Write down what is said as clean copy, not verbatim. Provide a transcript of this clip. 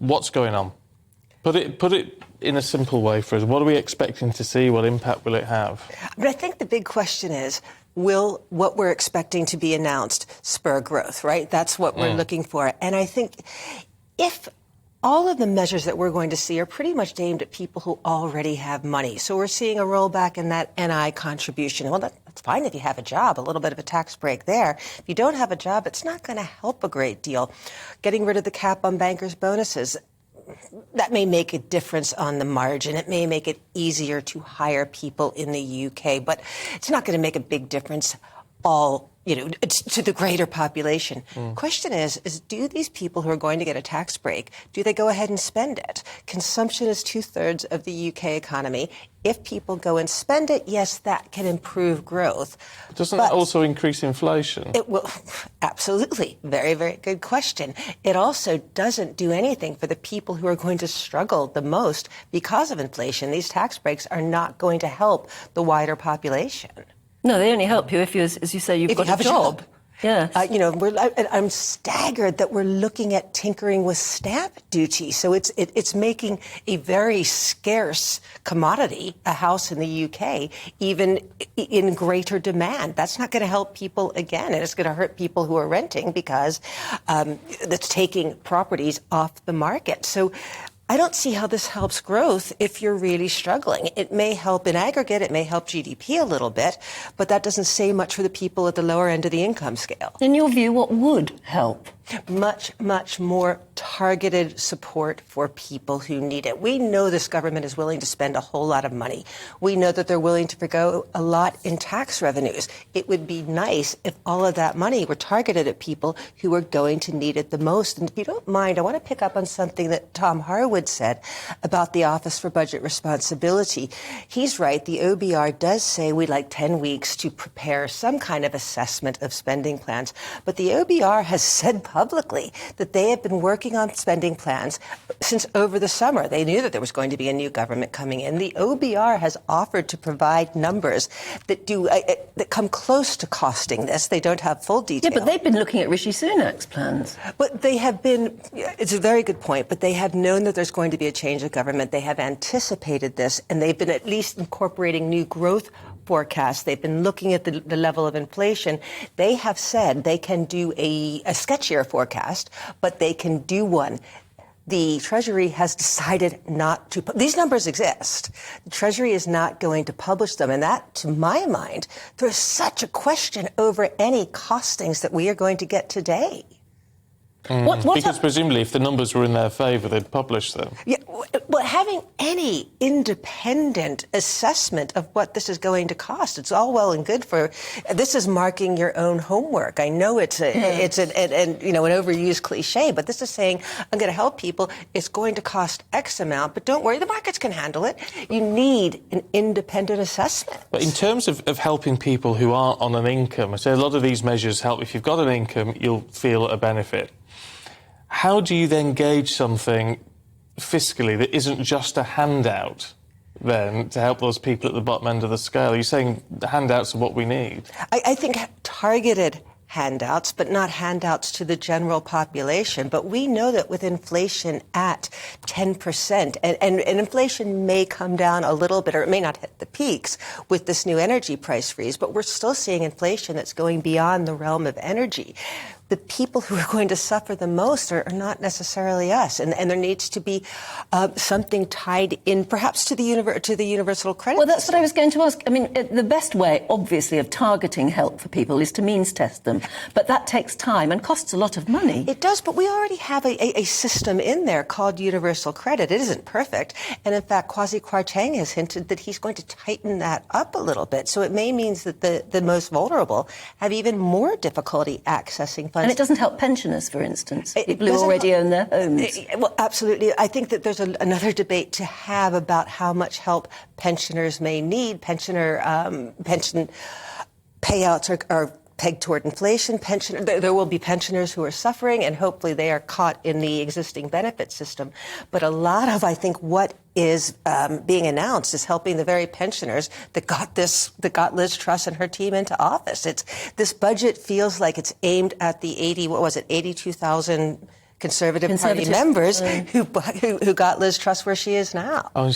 what's going on? Put it in a simple way for us. What are we expecting to see? What impact will it have? But I think the big question is, will what we're expecting to be announced spur growth, right? That's what we're looking for. And I think if all of the measures that we're going to see are pretty much aimed at people who already have money. So we're seeing a rollback in that NI contribution. Well, that's fine if you have a job, a little bit of a tax break there. If you don't have a job, it's not going to help a great deal. Getting rid of the cap on bankers' bonuses, that may make a difference on the margin. It may make it easier to hire people in the UK, but it's not going to make a big difference to the greater population. Question is do these people who are going to get a tax break, do they go ahead and spend it? Consumption is 2/3 of the UK economy. If people go and spend it, yes, that can improve growth. Doesn't that also increase inflation? It will. Absolutely. Very, very good question. It also doesn't do anything for the people who are going to struggle the most because of inflation. These tax breaks are not going to help the wider population. No, they only help you if you, as you say, you've got a job. Yeah. I'm staggered that we're looking at tinkering with stamp duty. So it's making a very scarce commodity, a house in the UK, even in greater demand. That's not going to help people again, and it's going to hurt people who are renting because that's taking properties off the market. So I don't see how this helps growth if you're really struggling. It may help in aggregate, it may help GDP a little bit, but that doesn't say much for the people at the lower end of the income scale. In your view, what would help? Much, much more targeted support for people who need it. We know this government is willing to spend a whole lot of money. We know that they're willing to forgo a lot in tax revenues. It would be nice if all of that money were targeted at people who are going to need it the most. And if you don't mind, I want to pick up on something that Tom Harwood said about the Office for Budget Responsibility. He's right. The OBR does say we'd like 10 weeks to prepare some kind of assessment of spending plans. But the OBR has said publicly that they have been working on spending plans since over the summer. They knew that there was going to be a new government coming in. The OBR has offered to provide numbers that that come close to costing this. They don't have full detail. Yeah, but they've been looking at Rishi Sunak's plans. But they have been, it's a very good point, but they have known that there's going to be a change of government. They have anticipated this, and they've been at least incorporating new growth forecasts. They've been looking at the level of inflation. They have said they can do a sketchier forecast, but they can do one. The Treasury has decided not to. These numbers exist. The Treasury is not going to publish them. And that, to my mind, there's such a question over any costings that we are going to get today. Because presumably if the numbers were in their favour, they'd publish them. Yeah, well, having any independent assessment of what this is going to cost, it's all well and good for, this is marking your own homework. I know it's an overused cliche, but this is saying, I'm going to help people. It's going to cost X amount, but don't worry, the markets can handle it. You need an independent assessment. But in terms of helping people who aren't on an income, I say a lot of these measures help. If you've got an income, you'll feel a benefit. How do you then gauge something fiscally that isn't just a handout, then, to help those people at the bottom end of the scale? Are you saying the handouts are what we need? I think targeted handouts, but not handouts to the general population. But we know that with inflation at 10%, and inflation may come down a little bit, or it may not hit the peaks with this new energy price freeze, but we're still seeing inflation that's going beyond the realm of energy. The people who are going to suffer the most are not necessarily us, and there needs to be something tied in, perhaps to the universal credit. Well, that's what I was going to ask. I mean, the best way, obviously, of targeting help for people is to means test them, but that takes time and costs a lot of money. It does, but we already have a system in there called universal credit. It isn't perfect, and in fact, Kwasi Kwarteng has hinted that he's going to tighten that up a little bit. So it may mean that the most vulnerable have even more difficulty accessing funds. And it doesn't help pensioners, for instance, people who already own their homes. Well, absolutely. I think that there's another debate to have about how much help pensioners may need. Pension payouts are pegged toward inflation. There will be pensioners who are suffering, and hopefully they are caught in the existing benefit system. But a lot of, I think, what is being announced is helping the very pensioners that got Liz Truss and her team into office. This budget feels like it's aimed at the 82,000 Conservative Party members who got Liz Truss where she is now. Oh,